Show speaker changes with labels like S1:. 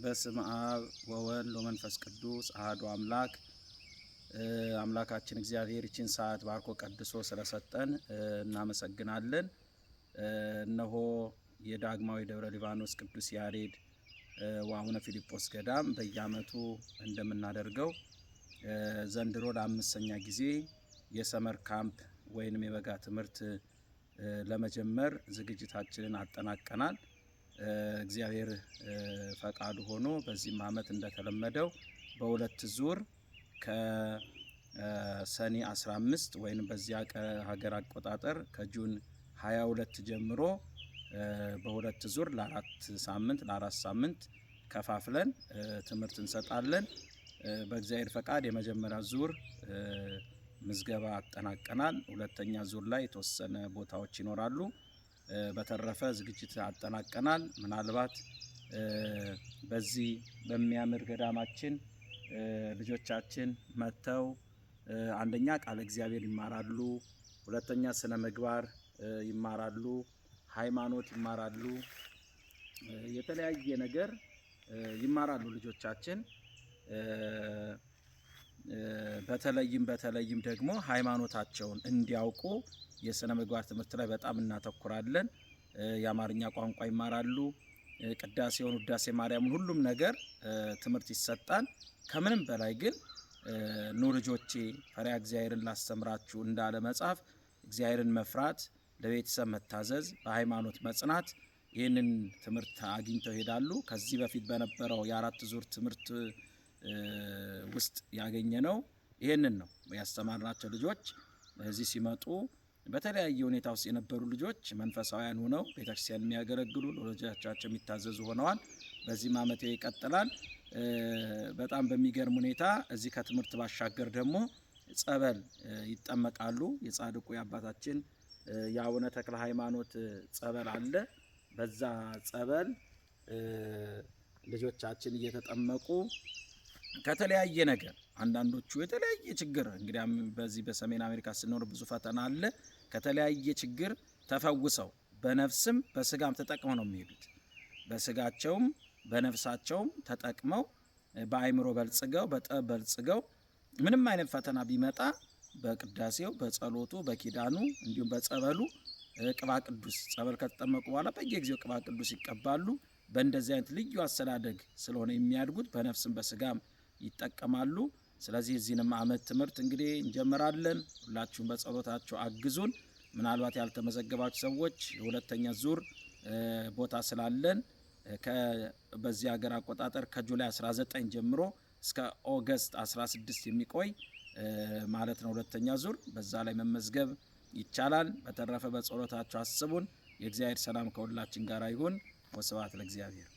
S1: በስመ አብ ወወልድ ወመንፈስ ቅዱስ አሐዱ አምላክ። አምላካችን እግዚአብሔር ይችን ሰዓት ባርኮ ቀድሶ ስለሰጠን እናመሰግናለን። እነሆ የዳግማዊ ደብረ ሊባኖስ ቅዱስ ያሬድ ወአቡነ ፊልጶስ ገዳም በየዓመቱ እንደምናደርገው ዘንድሮ ለአምስተኛ ጊዜ የሰመር ካምፕ ወይንም የበጋ ትምህርት ለመጀመር ዝግጅታችንን አጠናቀናል። እግዚአብሔር ፈቃዱ ሆኖ በዚህ ዓመት እንደተለመደው በሁለት ዙር ከሰኔ 15 ወይንም በዚያ ሀገር አቆጣጠር ከጁን 22 ጀምሮ በሁለት ዙር ለአራት ሳምንት ከፋፍለን ትምህርት እንሰጣለን። በእግዚአብሔር ፈቃድ የመጀመሪያ ዙር ምዝገባ አጠናቀናል። ሁለተኛ ዙር ላይ የተወሰነ ቦታዎች ይኖራሉ። በተረፈ ዝግጅት አጠናቀናል። ምናልባት በዚህ በሚያምር ገዳማችን ልጆቻችን መተው አንደኛ ቃለ እግዚአብሔር ይማራሉ፣ ሁለተኛ ስነ ምግባር ይማራሉ፣ ሃይማኖት ይማራሉ፣ የተለያየ ነገር ይማራሉ ልጆቻችን። በተለይም ደግሞ ሃይማኖታቸውን እንዲያውቁ የስነ ምግባር ትምህርት ላይ በጣም እናተኩራለን። የአማርኛ ቋንቋ ይማራሉ። ቅዳሴውን፣ ውዳሴ ማርያምን፣ ሁሉም ነገር ትምህርት ይሰጣል። ከምንም በላይ ግን ኑ ልጆቼ ፈሪሃ እግዚአብሔርን ላስተምራችሁ እንዳለ መጽሐፍ እግዚአብሔርን መፍራት፣ ለቤተሰብ መታዘዝ፣ በሃይማኖት መጽናት ይህንን ትምህርት አግኝተው ይሄዳሉ። ከዚህ በፊት በነበረው የአራት ዙር ትምህርት ውስጥ ያገኘነው ይህንን ነው ያስተማርናቸው ልጆች እዚህ ሲመጡ በተለያየ ሁኔታ ውስጥ የነበሩ ልጆች መንፈሳውያን ሆነው ቤተክርስቲያን የሚያገለግሉ ለወላጆቻቸው የሚታዘዙ ሆነዋል። በዚህም ዓመት ይቀጥላል። በጣም በሚገርም ሁኔታ እዚህ ከትምህርት ባሻገር ደግሞ ጸበል ይጠመቃሉ። የጻድቁ የአባታችን የአቡነ ተክለ ሃይማኖት ጸበል አለ። በዛ ጸበል ልጆቻችን እየተጠመቁ ከተለያየ ነገር አንዳንዶቹ የተለያየ ችግር እንግዲህ በዚህ በሰሜን አሜሪካ ስንኖር ብዙ ፈተና አለ። ከተለያየ ችግር ተፈውሰው በነፍስም በስጋም ተጠቅመው ነው የሚሄዱት። በስጋቸውም በነፍሳቸውም ተጠቅመው በአእምሮ በልጽገው በጥበብ በልጽገው ምንም አይነት ፈተና ቢመጣ በቅዳሴው በጸሎቱ በኪዳኑ እንዲሁም በጸበሉ ቅባ ቅዱስ ጸበል ከተጠመቁ በኋላ በየጊዜው ቅባ ቅዱስ ይቀባሉ። በእንደዚህ አይነት ልዩ አስተዳደግ ስለሆነ የሚያድጉት በነፍስም በስጋም ይጠቀማሉ። ስለዚህ እዚህንም ዓመት ትምህርት እንግዲህ እንጀምራለን። ሁላችሁም በጸሎታችሁ አግዙን። ምናልባት ያልተመዘገባችሁ ሰዎች የሁለተኛ ዙር ቦታ ስላለን በዚህ ሀገር አቆጣጠር ከጁላይ 19 ጀምሮ እስከ ኦገስት 16 የሚቆይ ማለት ነው ሁለተኛ ዙር። በዛ ላይ መመዝገብ ይቻላል። በተረፈ በጸሎታችሁ አስቡን። የእግዚአብሔር ሰላም ከሁላችን ጋር ይሁን። ወስብሐት ለእግዚአብሔር።